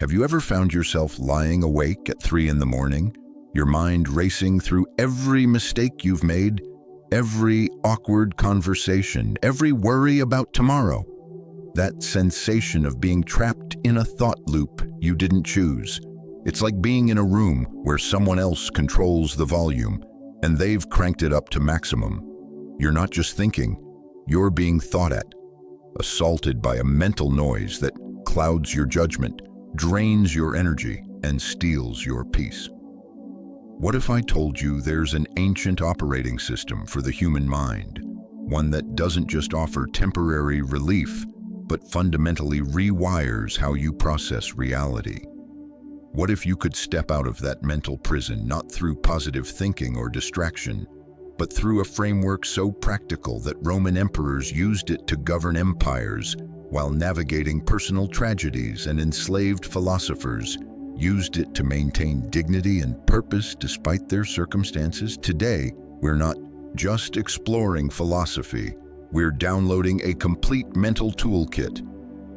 Have you ever found yourself lying awake at 3 in the morning, your mind racing through every mistake you've made, every awkward conversation, every worry about tomorrow? That sensation of being trapped in a thought loop you didn't choose. It's like being in a room where someone else controls the volume, and they've cranked it up to maximum. You're not just thinking, you're being thought at, assaulted by a mental noise that clouds your judgment, drains your energy, and steals your peace. What if I told you there's an ancient operating system for the human mind, one that doesn't just offer temporary relief, but fundamentally rewires how you process reality? What if you could step out of that mental prison not through positive thinking or distraction, but through a framework so practical that Roman emperors used it to govern empires, while navigating personal tragedies, and enslaved philosophers used it to maintain dignity and purpose despite their circumstances? Today, we're not just exploring philosophy, we're downloading a complete mental toolkit.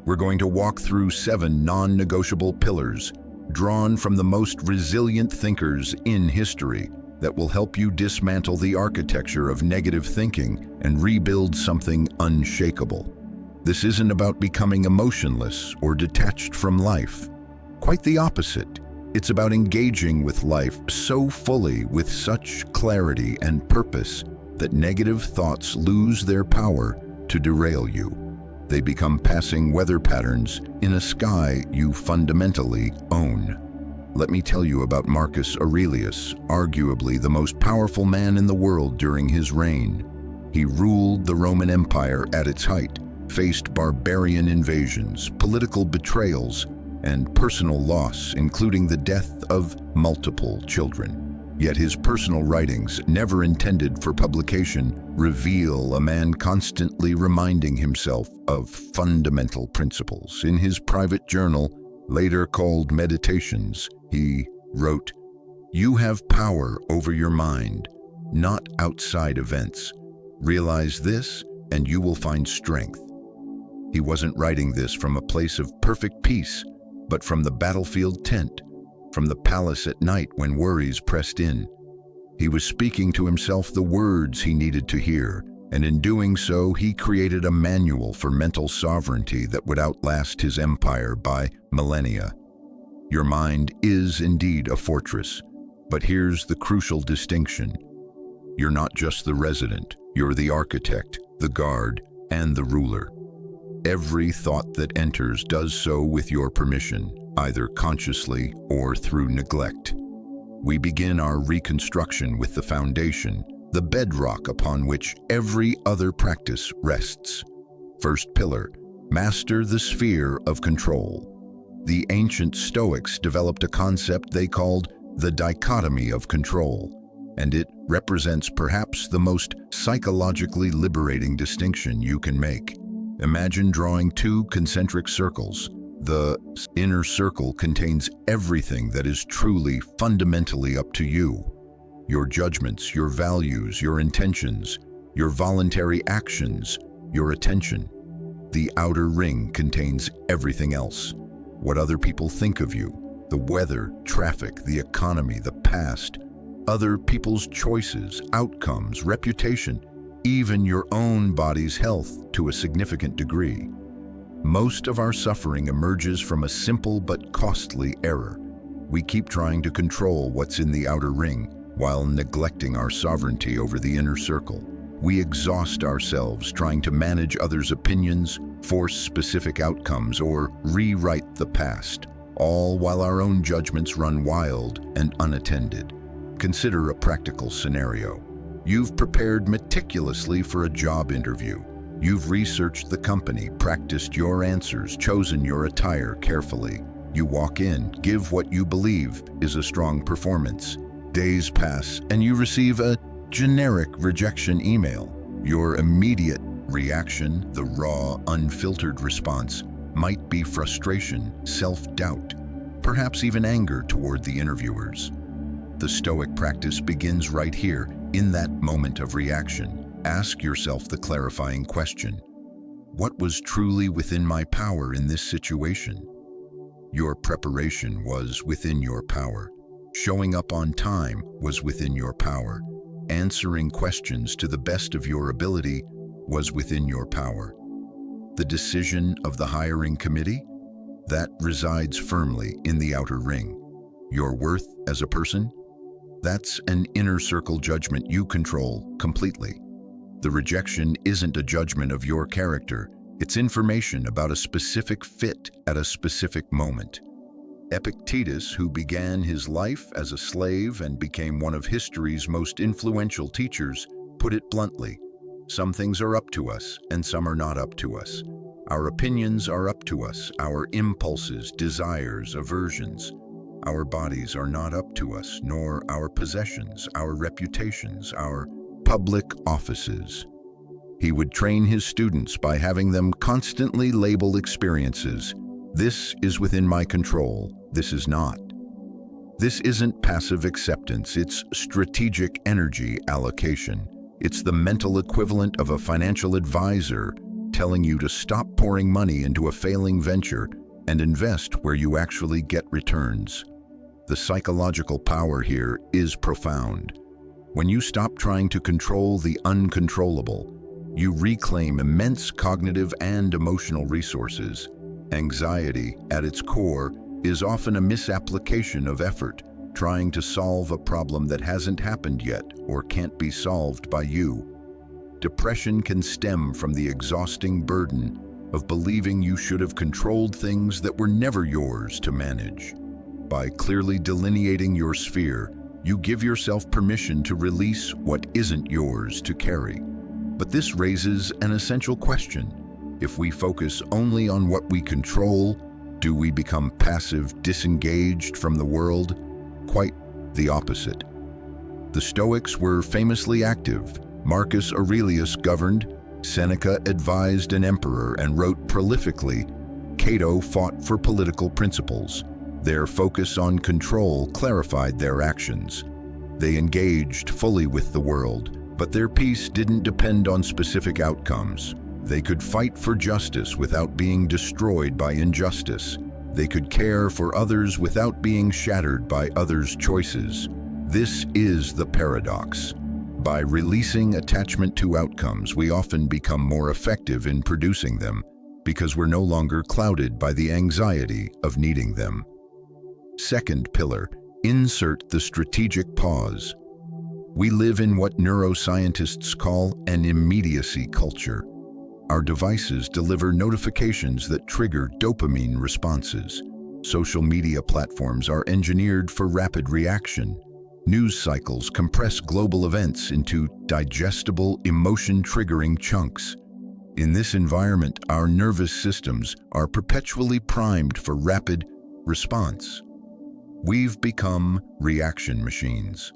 We're going to walk through 7 non-negotiable pillars, drawn from the most resilient thinkers in history, that will help you dismantle the architecture of negative thinking and rebuild something unshakable. This isn't about becoming emotionless or detached from life. Quite the opposite. It's about engaging with life so fully, with such clarity and purpose, that negative thoughts lose their power to derail you. They become passing weather patterns in a sky you fundamentally own. Let me tell you about Marcus Aurelius, arguably the most powerful man in the world during his reign. He ruled the Roman Empire at its height, faced barbarian invasions, political betrayals, and personal loss, including the death of multiple children. Yet his personal writings, never intended for publication, reveal a man constantly reminding himself of fundamental principles. In his private journal, later called Meditations, he wrote, "You have power over your mind, not outside events. Realize this, and you will find strength." He wasn't writing this from a place of perfect peace, but from the battlefield tent, from the palace at night when worries pressed in. He was speaking to himself the words he needed to hear, and in doing so, he created a manual for mental sovereignty that would outlast his empire by millennia. Your mind is indeed a fortress, but here's the crucial distinction. You're not just the resident, you're the architect, the guard, and the ruler. Every thought that enters does so with your permission, either consciously or through neglect. We begin our reconstruction with the foundation, the bedrock upon which every other practice rests. First pillar, master the sphere of control. The ancient Stoics developed a concept they called the dichotomy of control, and it represents perhaps the most psychologically liberating distinction you can make. Imagine drawing 2 concentric circles. The inner circle contains everything that is truly, fundamentally up to you. Your judgments, your values, your intentions, your voluntary actions, your attention. The outer ring contains everything else. What other people think of you, the weather, traffic, the economy, the past, other people's choices, outcomes, reputation, even your own body's health to a significant degree. Most of our suffering emerges from a simple but costly error. We keep trying to control what's in the outer ring while neglecting our sovereignty over the inner circle. We exhaust ourselves trying to manage others' opinions, force specific outcomes, or rewrite the past, all while our own judgments run wild and unattended. Consider a practical scenario. You've prepared meticulously for a job interview. You've researched the company, practiced your answers, chosen your attire carefully. You walk in, give what you believe is a strong performance. Days pass, and you receive a generic rejection email. Your immediate reaction, the raw, unfiltered response, might be frustration, self-doubt, perhaps even anger toward the interviewers. The Stoic practice begins right here, in that moment of reaction. Ask yourself the clarifying question: what was truly within my power in this situation? Your preparation was within your power. Showing up on time was within your power. Answering questions to the best of your ability was within your power. The decision of the hiring committee? That resides firmly in the outer ring. Your worth as a person? That's an inner circle judgment you control completely. The rejection isn't a judgment of your character. It's information about a specific fit at a specific moment. Epictetus, who began his life as a slave and became one of history's most influential teachers, put it bluntly: some things are up to us and some are not up to us. Our opinions are up to us, our impulses, desires, aversions. Our bodies are not up to us, nor our possessions, our reputations, our public offices. He would train his students by having them constantly label experiences. This is within my control, this is not. This isn't passive acceptance, it's strategic energy allocation. It's the mental equivalent of a financial advisor telling you to stop pouring money into a failing venture and invest where you actually get returns. The psychological power here is profound. When you stop trying to control the uncontrollable, you reclaim immense cognitive and emotional resources. Anxiety, at its core, is often a misapplication of effort, trying to solve a problem that hasn't happened yet or can't be solved by you. Depression can stem from the exhausting burden of believing you should have controlled things that were never yours to manage. By clearly delineating your sphere, you give yourself permission to release what isn't yours to carry. But this raises an essential question. If we focus only on what we control, do we become passive, disengaged from the world? Quite the opposite. The Stoics were famously active. Marcus Aurelius governed, Seneca advised an emperor and wrote prolifically. Cato fought for political principles. Their focus on control clarified their actions. They engaged fully with the world, but their peace didn't depend on specific outcomes. They could fight for justice without being destroyed by injustice. They could care for others without being shattered by others' choices. This is the paradox. By releasing attachment to outcomes, we often become more effective in producing them because we're no longer clouded by the anxiety of needing them. Second pillar, insert the strategic pause. We live in what neuroscientists call an immediacy culture. Our devices deliver notifications that trigger dopamine responses. Social media platforms are engineered for rapid reaction. News cycles compress global events into digestible, emotion-triggering chunks. In this environment, our nervous systems are perpetually primed for rapid response. We've become reaction machines.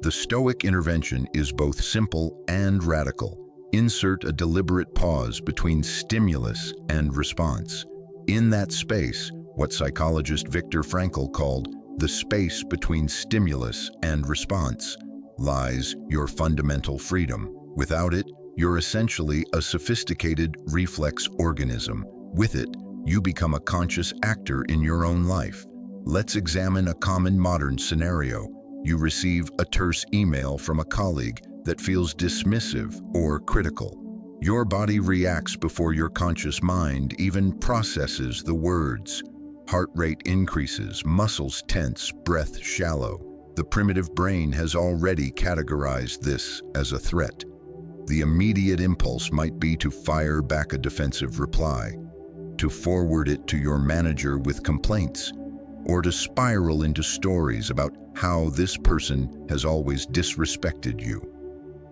The Stoic intervention is both simple and radical. Insert a deliberate pause between stimulus and response. In that space, what psychologist Viktor Frankl called the space between stimulus and response, lies your fundamental freedom. Without it, you're essentially a sophisticated reflex organism. With it, you become a conscious actor in your own life. Let's examine a common modern scenario. You receive a terse email from a colleague that feels dismissive or critical. Your body reacts before your conscious mind even processes the words. Heart rate increases, muscles tense, breath shallow. The primitive brain has already categorized this as a threat. The immediate impulse might be to fire back a defensive reply, to forward it to your manager with complaints, or to spiral into stories about how this person has always disrespected you.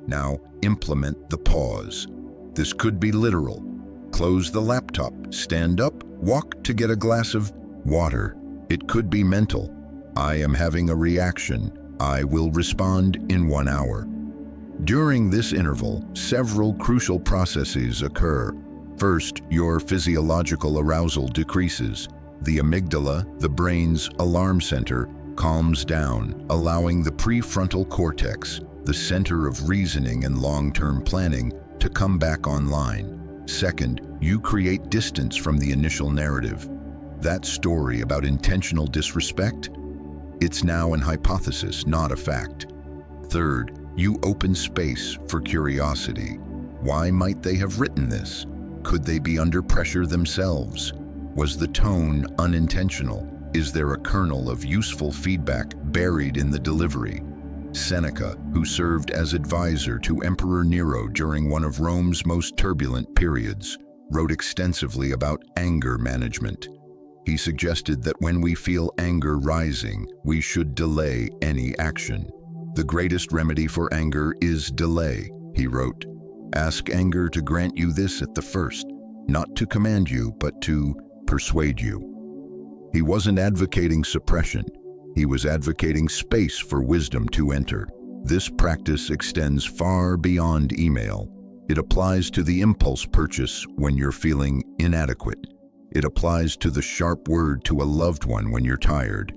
Now, implement the pause. This could be literal. Close the laptop, stand up, walk to get a glass of water. It could be mental. I am having a reaction. I will respond in 1 hour. During this interval, several crucial processes occur. First, your physiological arousal decreases. The amygdala, the brain's alarm center, calms down, allowing the prefrontal cortex, the center of reasoning and long-term planning, to come back online. Second, you create distance from the initial narrative. That story about intentional disrespect? It's now an hypothesis, not a fact. Third, you open space for curiosity. Why might they have written this? Could they be under pressure themselves? Was the tone unintentional? Is there a kernel of useful feedback buried in the delivery? Seneca, who served as advisor to Emperor Nero during one of Rome's most turbulent periods, wrote extensively about anger management. He suggested that when we feel anger rising, we should delay any action. The greatest remedy for anger is delay, he wrote. Ask anger to grant you this at the first, not to command you, but to persuade you. He wasn't advocating suppression. He was advocating space for wisdom to enter. This practice extends far beyond email. It applies to the impulse purchase when you're feeling inadequate. It applies to the sharp word to a loved one when you're tired.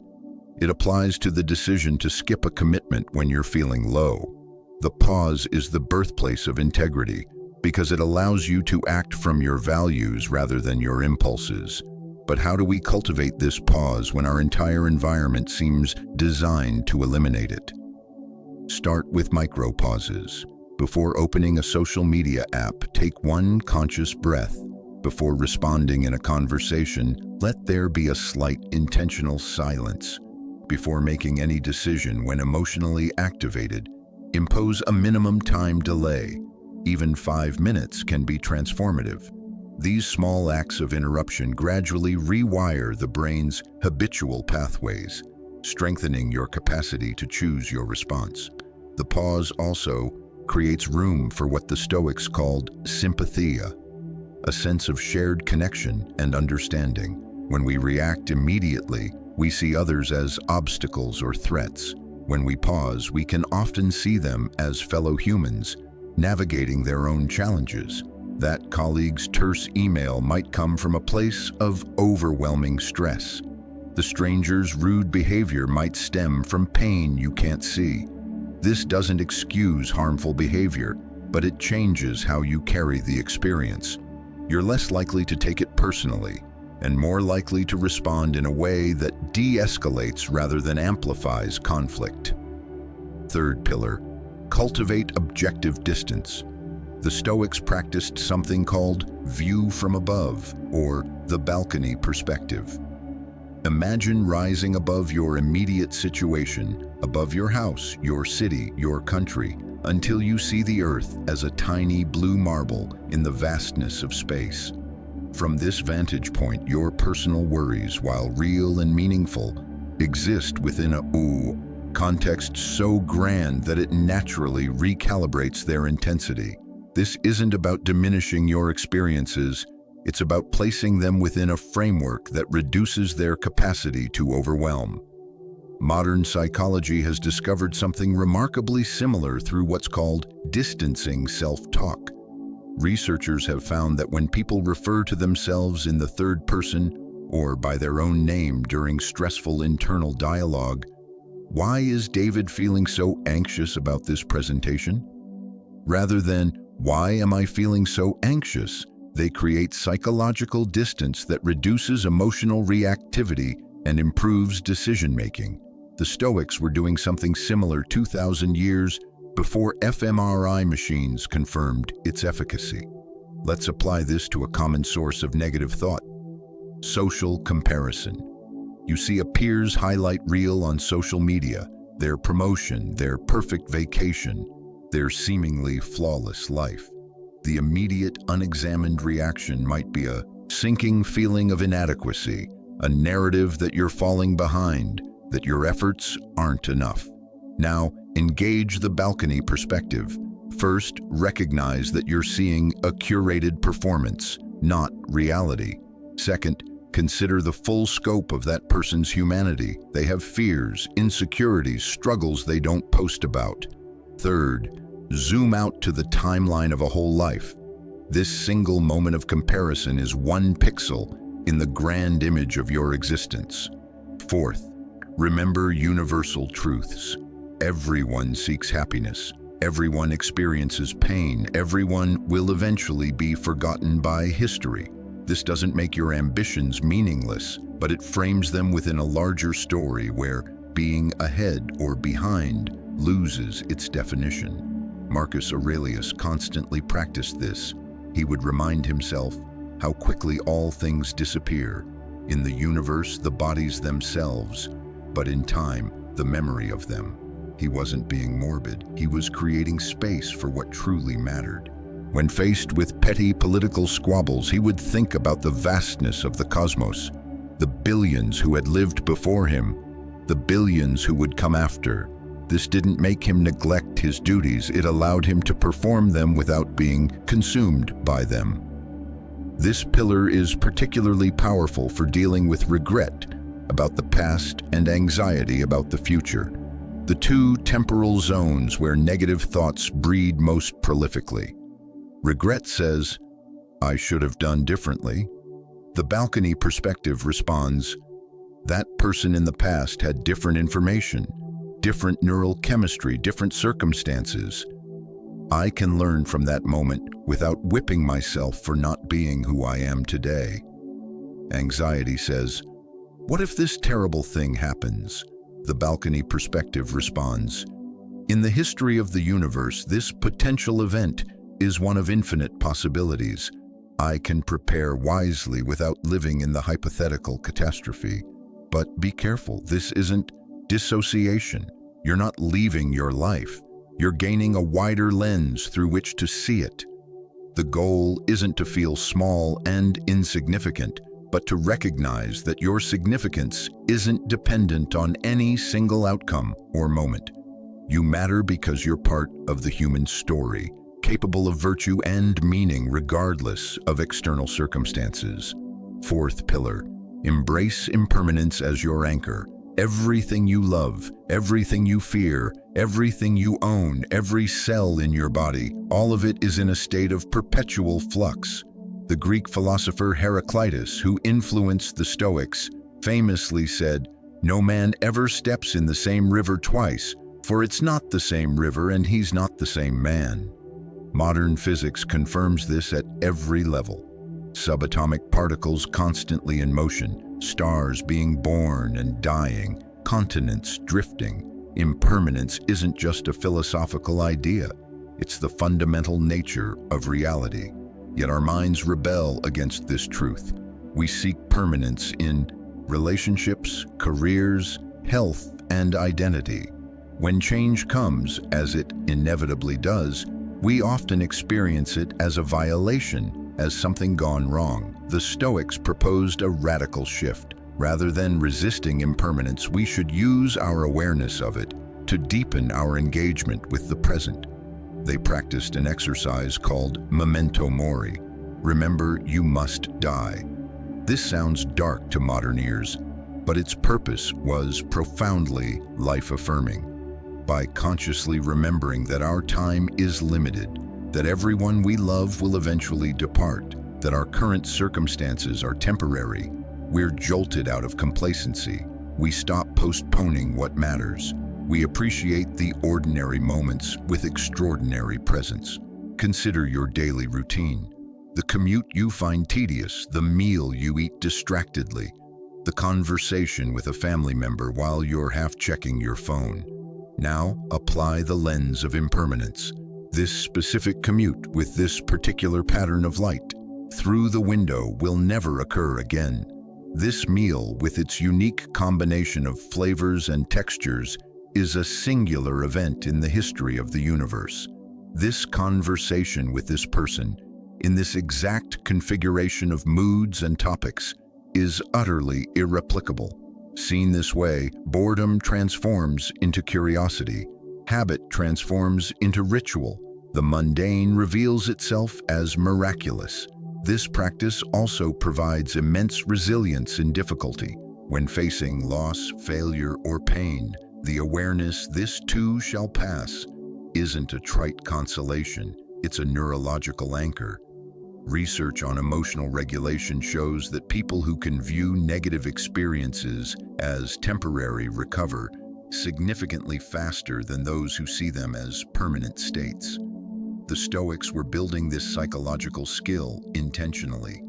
It applies to the decision to skip a commitment when you're feeling low. The pause is the birthplace of integrity because it allows you to act from your values rather than your impulses. But how do we cultivate this pause when our entire environment seems designed to eliminate it? Start with micro pauses. Before opening a social media app, take one conscious breath. Before responding in a conversation, let there be a slight intentional silence. Before making any decision when emotionally activated, impose a minimum time delay. Even 5 minutes can be transformative. These small acts of interruption gradually rewire the brain's habitual pathways, strengthening your capacity to choose your response. The pause also creates room for what the Stoics called sympathia, a sense of shared connection and understanding. When we react immediately, we see others as obstacles or threats. When we pause, we can often see them as fellow humans, navigating their own challenges. That colleague's terse email might come from a place of overwhelming stress. The stranger's rude behavior might stem from pain you can't see. This doesn't excuse harmful behavior, but it changes how you carry the experience. You're less likely to take it personally and more likely to respond in a way that de-escalates rather than amplifies conflict. Third pillar, cultivate objective distance. The Stoics practiced something called view from above, or the balcony perspective. Imagine rising above your immediate situation, above your house, your city, your country, until you see the earth as a tiny blue marble in the vastness of space. From this vantage point, your personal worries, while real and meaningful, exist within a context so grand that it naturally recalibrates their intensity. This isn't about diminishing your experiences, it's about placing them within a framework that reduces their capacity to overwhelm. Modern psychology has discovered something remarkably similar through what's called distancing self-talk. Researchers have found that when people refer to themselves in the third person or by their own name during stressful internal dialogue, why is David feeling so anxious about this presentation? Rather than, why am I feeling so anxious? They create psychological distance that reduces emotional reactivity and improves decision-making. The Stoics were doing something similar 2,000 years before fMRI machines confirmed its efficacy. Let's apply this to a common source of negative thought: social comparison. You see a peer's highlight reel on social media, their promotion, their perfect vacation, their seemingly flawless life. The immediate, unexamined reaction might be a sinking feeling of inadequacy, a narrative that you're falling behind, that your efforts aren't enough. Now, engage the balcony perspective. First, recognize that you're seeing a curated performance, not reality. Second, consider the full scope of that person's humanity. They have fears, insecurities, struggles they don't post about. Third, zoom out to the timeline of a whole life. This single moment of comparison is one pixel in the grand image of your existence. Fourth, remember universal truths. Everyone seeks happiness. Everyone experiences pain. Everyone will eventually be forgotten by history. This doesn't make your ambitions meaningless. but it frames them within a larger story where being ahead or behind loses its definition. Marcus Aurelius constantly practiced this. He would remind himself how quickly all things disappear. In the universe, the bodies themselves, but in time, the memory of them. He wasn't being morbid. He was creating space for what truly mattered. When faced with petty political squabbles, he would think about the vastness of the cosmos, the billions who had lived before him, the billions who would come after. This didn't make him neglect his duties. It allowed him to perform them without being consumed by them. This pillar is particularly powerful for dealing with regret about the past and anxiety about the future, the two temporal zones where negative thoughts breed most prolifically. Regret says, "I should have done differently." The balcony perspective responds, "That person in the past had different information, different neural chemistry, different circumstances. I can learn from that moment without whipping myself for not being who I am today." Anxiety says, "What if this terrible thing happens?" The balcony perspective responds, "In the history of the universe, this potential event is one of infinite possibilities. I can prepare wisely without living in the hypothetical catastrophe." But be careful, this isn't dissociation. You're not leaving your life. You're gaining a wider lens through which to see it. The goal isn't to feel small and insignificant, but to recognize that your significance isn't dependent on any single outcome or moment. You matter because you're part of the human story, capable of virtue and meaning regardless of external circumstances. Fourth pillar, embrace impermanence as your anchor. Everything you love, everything you fear, everything you own, every cell in your body, all of it is in a state of perpetual flux. The Greek philosopher Heraclitus, who influenced the Stoics, famously said, "No man ever steps in the same river twice, for it's not the same river and he's not the same man." Modern physics confirms this at every level. Subatomic particles constantly in motion, stars being born and dying, continents drifting. Impermanence isn't just a philosophical idea. It's the fundamental nature of reality. Yet our minds rebel against this truth. We seek permanence in relationships, careers, health, and identity. When change comes, as it inevitably does, we often experience it as a violation, as something gone wrong. The Stoics proposed a radical shift. Rather than resisting impermanence, we should use our awareness of it to deepen our engagement with the present. They practiced an exercise called memento mori. Remember, you must die. This sounds dark to modern ears, but its purpose was profoundly life-affirming. By consciously remembering that our time is limited, that everyone we love will eventually depart, that our current circumstances are temporary, we're jolted out of complacency. We stop postponing what matters. We appreciate the ordinary moments with extraordinary presence. Consider your daily routine. The commute you find tedious, the meal you eat distractedly, the conversation with a family member while you're half checking your phone. Now, apply the lens of impermanence. This specific commute with this particular pattern of light through the window will never occur again. This meal, with its unique combination of flavors and textures, is a singular event in the history of the universe. This conversation with this person, in this exact configuration of moods and topics, is utterly irreplicable. Seen this way, boredom transforms into curiosity. Habit transforms into ritual. The mundane reveals itself as miraculous. This practice also provides immense resilience in difficulty. When facing loss, failure, or pain, the awareness "this too shall pass" isn't a trite consolation, it's a neurological anchor. Research on emotional regulation shows that people who can view negative experiences as temporary recover significantly faster than those who see them as permanent states. The Stoics were building this psychological skill intentionally.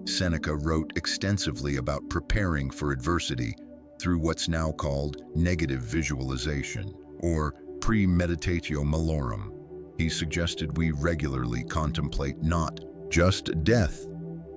Seneca wrote extensively about preparing for adversity through what's now called negative visualization, or premeditatio malorum. He suggested we regularly contemplate not just death,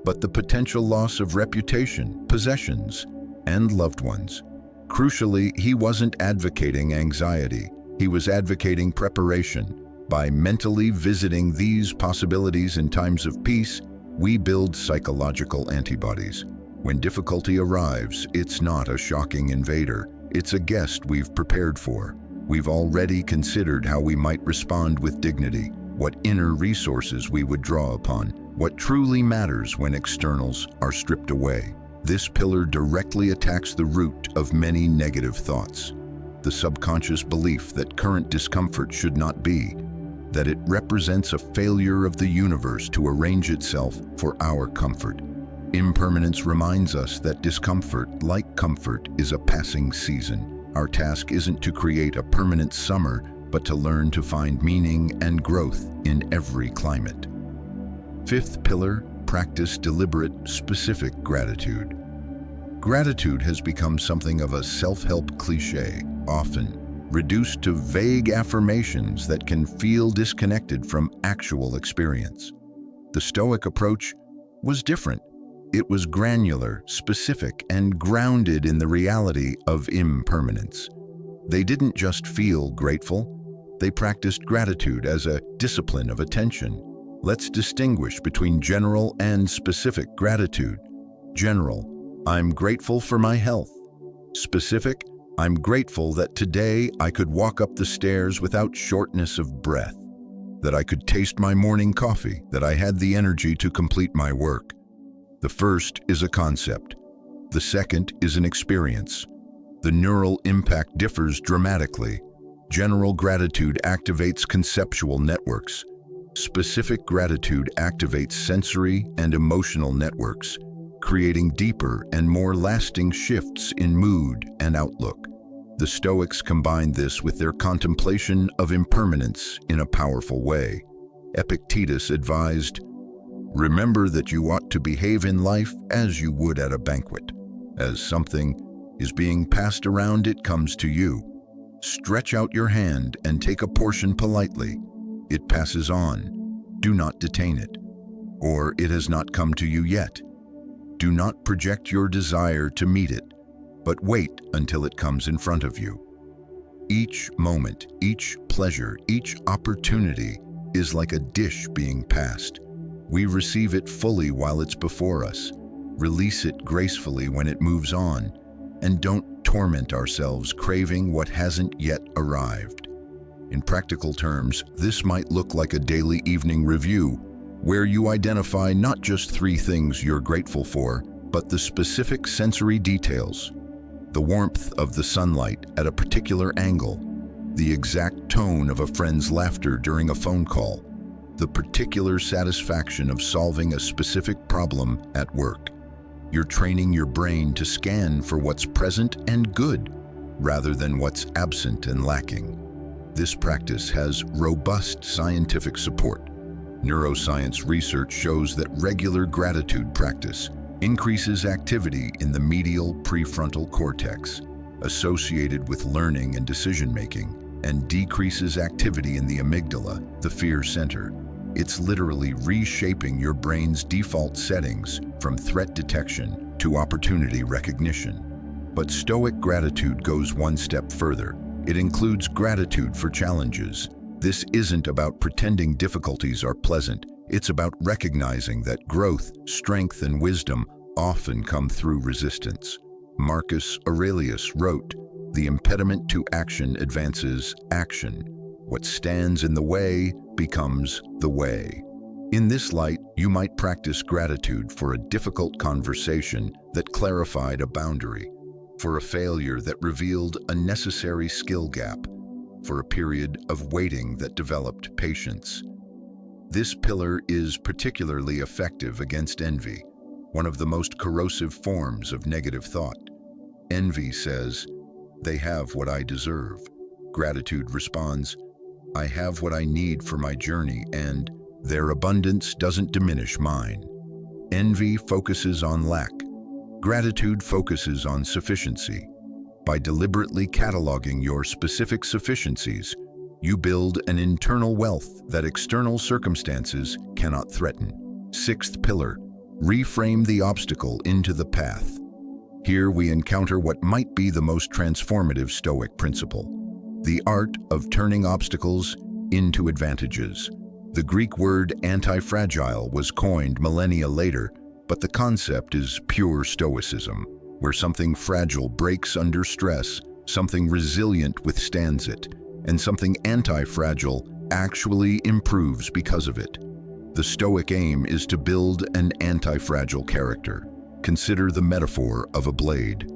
but the potential loss of reputation, possessions, and loved ones. Crucially, he wasn't advocating anxiety. He was advocating preparation. By mentally visiting these possibilities in times of peace, we build psychological antibodies. When difficulty arrives, it's not a shocking invader. It's a guest we've prepared for. We've already considered how we might respond with dignity, what inner resources we would draw upon, what truly matters when externals are stripped away. This pillar directly attacks the root of many negative thoughts, the subconscious belief that current discomfort should not be, that it represents a failure of the universe to arrange itself for our comfort. Impermanence reminds us that discomfort, like comfort, is a passing season. Our task isn't to create a permanent summer, but to learn to find meaning and growth in every climate. Fifth pillar, practice deliberate, specific gratitude. Gratitude has become something of a self-help cliché, often reduced to vague affirmations that can feel disconnected from actual experience. The Stoic approach was different. It was granular, specific, and grounded in the reality of impermanence. They didn't just feel grateful, they practiced gratitude as a discipline of attention. Let's distinguish between general and specific gratitude. General, I'm grateful for my health. Specific, I'm grateful that today I could walk up the stairs without shortness of breath, that I could taste my morning coffee, that I had the energy to complete my work. The first is a concept. The second is an experience. The neural impact differs dramatically. General gratitude activates conceptual networks. Specific gratitude activates sensory and emotional networks, creating deeper and more lasting shifts in mood and outlook. The Stoics combined this with their contemplation of impermanence in a powerful way. Epictetus advised, "Remember that you ought to behave in life as you would at a banquet. As something is being passed around, it comes to you. Stretch out your hand and take a portion politely. It passes on. Do not detain it. Or it has not come to you yet. Do not project your desire to meet it, but wait until it comes in front of you." Each moment, each pleasure, each opportunity is like a dish being passed. We receive it fully while it's before us, release it gracefully when it moves on, and don't torment ourselves craving what hasn't yet arrived. In practical terms, this might look like a daily evening review, where you identify not just 3 things you're grateful for, but the specific sensory details: the warmth of the sunlight at a particular angle, the exact tone of a friend's laughter during a phone call, the particular satisfaction of solving a specific problem at work. You're training your brain to scan for what's present and good, rather than what's absent and lacking. This practice has robust scientific support. Neuroscience research shows that regular gratitude practice increases activity in the medial prefrontal cortex, associated with learning and decision-making, and decreases activity in the amygdala, the fear center. It's literally reshaping your brain's default settings from threat detection to opportunity recognition. But Stoic gratitude goes one step further. It includes gratitude for challenges. This isn't about pretending difficulties are pleasant. It's about recognizing that growth, strength, and wisdom often come through resistance. Marcus Aurelius wrote, "The impediment to action advances action. What stands in the way becomes the way." In this light, you might practice gratitude for a difficult conversation that clarified a boundary, for a failure that revealed a necessary skill gap, for a period of waiting that developed patience. This pillar is particularly effective against envy, one of the most corrosive forms of negative thought. Envy says, "They have what I deserve." Gratitude responds, "I have what I need for my journey, and their abundance doesn't diminish mine." Envy focuses on lack. Gratitude focuses on sufficiency. By deliberately cataloging your specific sufficiencies, you build an internal wealth that external circumstances cannot threaten. Sixth pillar, reframe the obstacle into the path. Here we encounter what might be the most transformative Stoic principle, the art of turning obstacles into advantages. The Greek word anti-fragile was coined millennia later, but the concept is pure Stoicism, where something fragile breaks under stress, something resilient withstands it, and something anti-fragile actually improves because of it. The Stoic aim is to build an anti-fragile character. Consider the metaphor of a blade.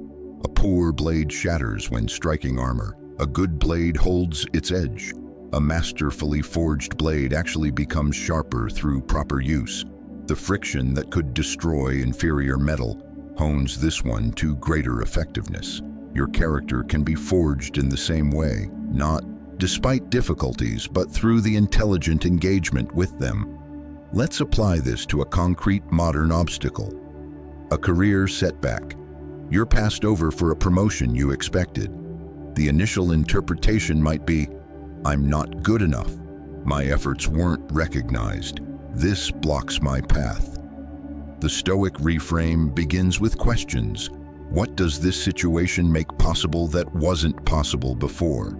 A poor blade shatters when striking armor. A good blade holds its edge. A masterfully forged blade actually becomes sharper through proper use. The friction that could destroy inferior metal hones this one to greater effectiveness. Your character can be forged in the same way, not despite difficulties, but through the intelligent engagement with them. Let's apply this to a concrete modern obstacle. A career setback. You're passed over for a promotion you expected. The initial interpretation might be, I'm not good enough. My efforts weren't recognized. This blocks my path. The Stoic reframe begins with questions. What does this situation make possible that wasn't possible before?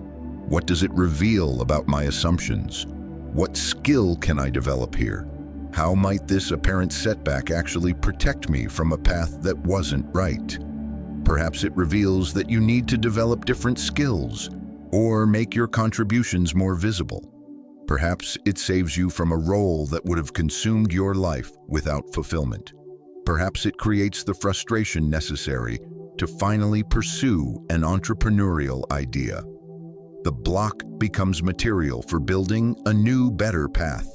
What does it reveal about my assumptions? What skill can I develop here? How might this apparent setback actually protect me from a path that wasn't right? Perhaps it reveals that you need to develop different skills or make your contributions more visible. Perhaps it saves you from a role that would have consumed your life without fulfillment. Perhaps it creates the frustration necessary to finally pursue an entrepreneurial idea. The block becomes material for building a new, better path.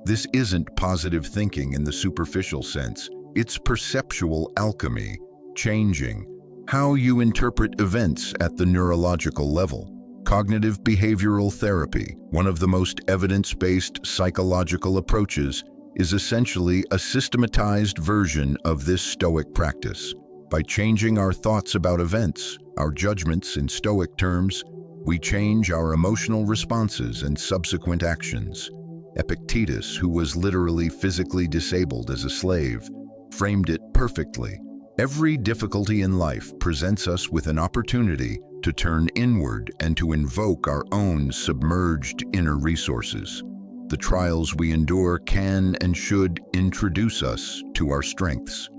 This isn't positive thinking in the superficial sense. It's perceptual alchemy, changing how you interpret events at the neurological level. Cognitive behavioral therapy, one of the most evidence-based psychological approaches, is essentially a systematized version of this Stoic practice. By changing our thoughts about events, our judgments in Stoic terms, we change our emotional responses and subsequent actions. Epictetus, who was literally physically disabled as a slave, framed it perfectly. Every difficulty in life presents us with an opportunity to turn inward and to invoke our own submerged inner resources. The trials we endure can and should introduce us to our strengths.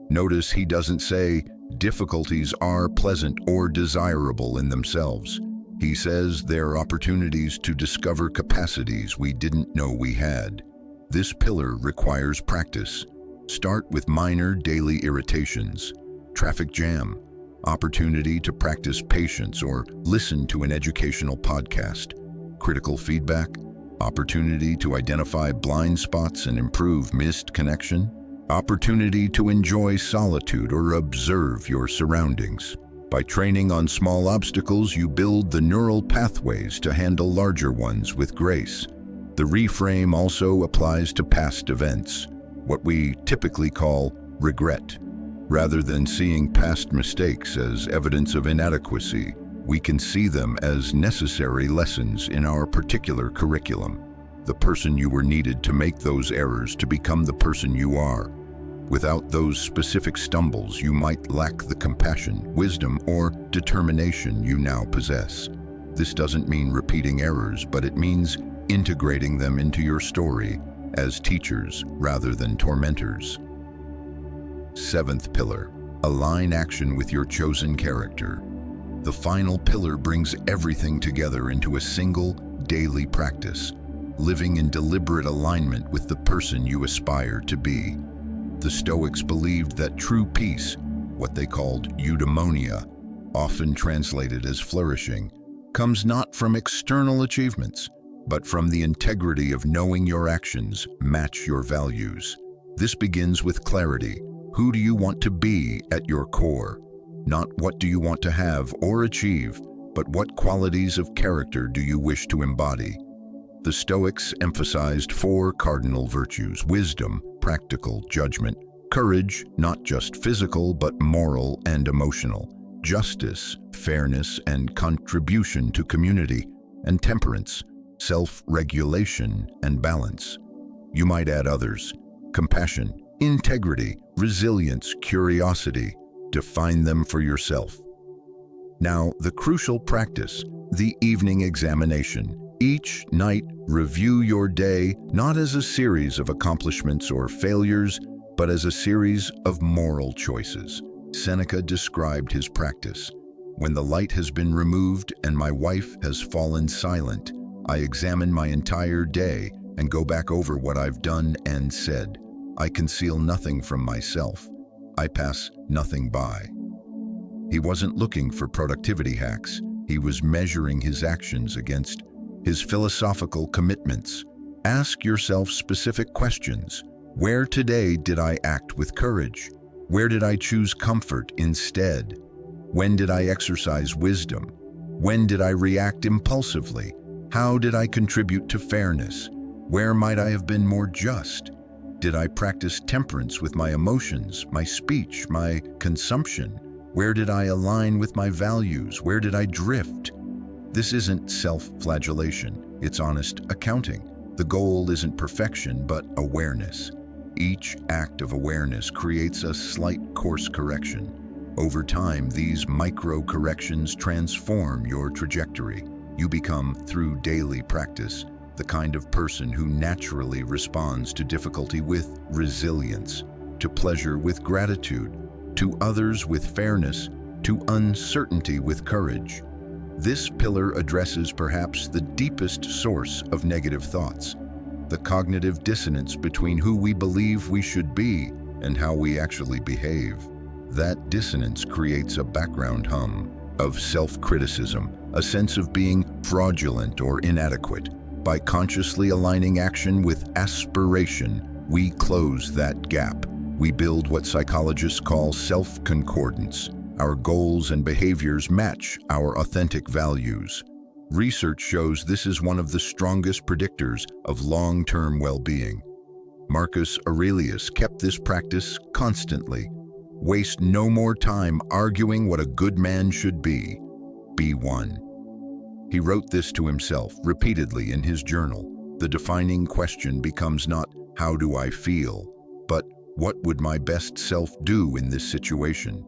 Notice he doesn't say difficulties are pleasant or desirable in themselves. He says they're opportunities to discover capacities we didn't know we had. This pillar requires practice. Start with minor daily irritations. Traffic jam, opportunity to practice patience or listen to an educational podcast. Critical feedback, opportunity to identify blind spots and improve missed connection. Opportunity to enjoy solitude or observe your surroundings. By training on small obstacles, you build the neural pathways to handle larger ones with grace. The reframe also applies to past events, what we typically call regret. Rather than seeing past mistakes as evidence of inadequacy, we can see them as necessary lessons in our particular curriculum. The person you were needed to make those errors to become the person you are. Without those specific stumbles, you might lack the compassion, wisdom, or determination you now possess. This doesn't mean repeating errors, but it means integrating them into your story as teachers rather than tormentors. Seventh pillar, align action with your chosen character. The final pillar brings everything together into a single daily practice, living in deliberate alignment with the person you aspire to be. The Stoics believed that true peace, what they called eudaimonia, often translated as flourishing, comes not from external achievements, but from the integrity of knowing your actions match your values. This begins with clarity. Who do you want to be at your core? Not what do you want to have or achieve, but what qualities of character do you wish to embody? The Stoics emphasized 4 cardinal virtues: wisdom, practical judgment, Courage, not just physical, but moral and emotional. Justice, fairness, and contribution to community. And temperance, self-regulation and balance. You might add others. Compassion, integrity, resilience, curiosity. Define them for yourself. Now, the crucial practice, the evening examination. Each night, review your day not as a series of accomplishments or failures, but as a series of moral choices. Seneca described his practice. When the light has been removed and my wife has fallen silent, I examine my entire day and go back over what I've done and said. I conceal nothing from myself. I pass nothing by. He wasn't looking for productivity hacks. He was measuring his actions against his philosophical commitments. Ask yourself specific questions. Where today did I act with courage? Where did I choose comfort instead? When did I exercise wisdom? When did I react impulsively? How did I contribute to fairness? Where might I have been more just? Did I practice temperance with my emotions, my speech, my consumption? Where did I align with my values? Where did I drift? This isn't self-flagellation, it's honest accounting. The goal isn't perfection, but awareness. Each act of awareness creates a slight course correction. Over time, these micro-corrections transform your trajectory. You become, through daily practice, the kind of person who naturally responds to difficulty with resilience, to pleasure with gratitude, to others with fairness, to uncertainty with courage. This pillar addresses perhaps the deepest source of negative thoughts, the cognitive dissonance between who we believe we should be and how we actually behave. That dissonance creates a background hum of self-criticism, a sense of being fraudulent or inadequate. By consciously aligning action with aspiration, we close that gap. We build what psychologists call self-concordance. Our goals and behaviors match our authentic values. Research shows this is one of the strongest predictors of long-term well-being. Marcus Aurelius kept this practice constantly. Waste no more time arguing what a good man should be. Be one. He wrote this to himself repeatedly in his journal. The defining question becomes not, how do I feel, but what would my best self do in this situation?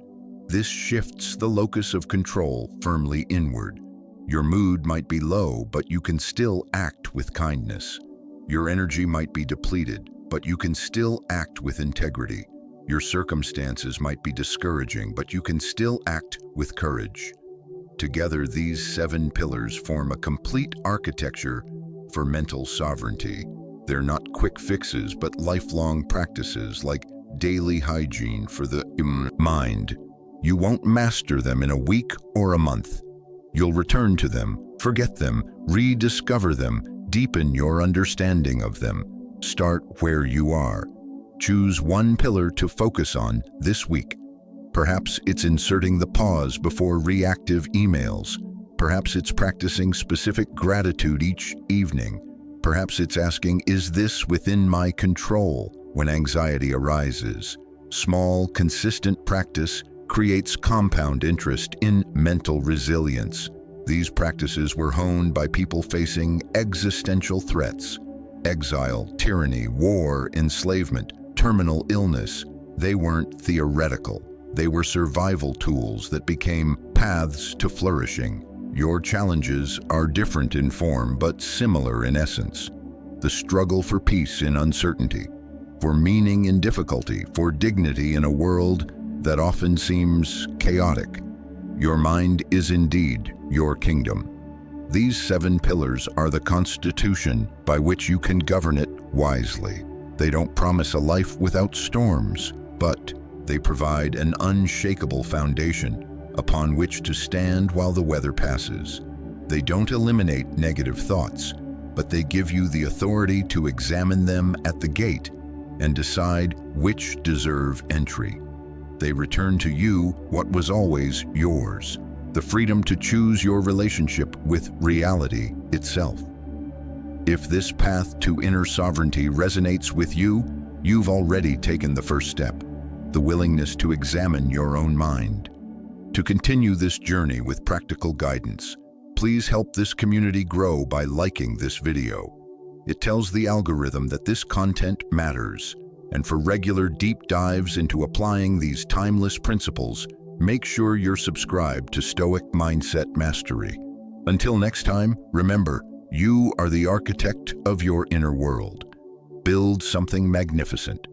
This shifts the locus of control firmly inward. Your mood might be low, but you can still act with kindness. Your energy might be depleted, but you can still act with integrity. Your circumstances might be discouraging, but you can still act with courage. Together, these 7 pillars form a complete architecture for mental sovereignty. They're not quick fixes, but lifelong practices like daily hygiene for the mind. You won't master them in a week or a month. You'll return to them, forget them, rediscover them, deepen your understanding of them. Start where you are. Choose one pillar to focus on this week. Perhaps it's inserting the pause before reactive emails. Perhaps it's practicing specific gratitude each evening. Perhaps it's asking, is this within my control when anxiety arises? Small, consistent practice creates compound interest in mental resilience. These practices were honed by people facing existential threats: exile, tyranny, war, enslavement, terminal illness. They weren't theoretical. They were survival tools that became paths to flourishing. Your challenges are different in form, but similar in essence. The struggle for peace in uncertainty, for meaning in difficulty, for dignity in a world that often seems chaotic. Your mind is indeed your kingdom. These 7 pillars are the constitution by which you can govern it wisely. They don't promise a life without storms, but they provide an unshakable foundation upon which to stand while the weather passes. They don't eliminate negative thoughts, but they give you the authority to examine them at the gate and decide which deserve entry. They return to you what was always yours, the freedom to choose your relationship with reality itself. If this path to inner sovereignty resonates with you, you've already taken the first step. the willingness to examine your own mind. To continue this journey with practical guidance, please help this community grow by liking this video. It tells the algorithm that this content matters, and for regular deep dives into applying these timeless principles, make sure you're subscribed to Stoic Mindset Mastery. Until next time, remember, you are the architect of your inner world. Build something magnificent.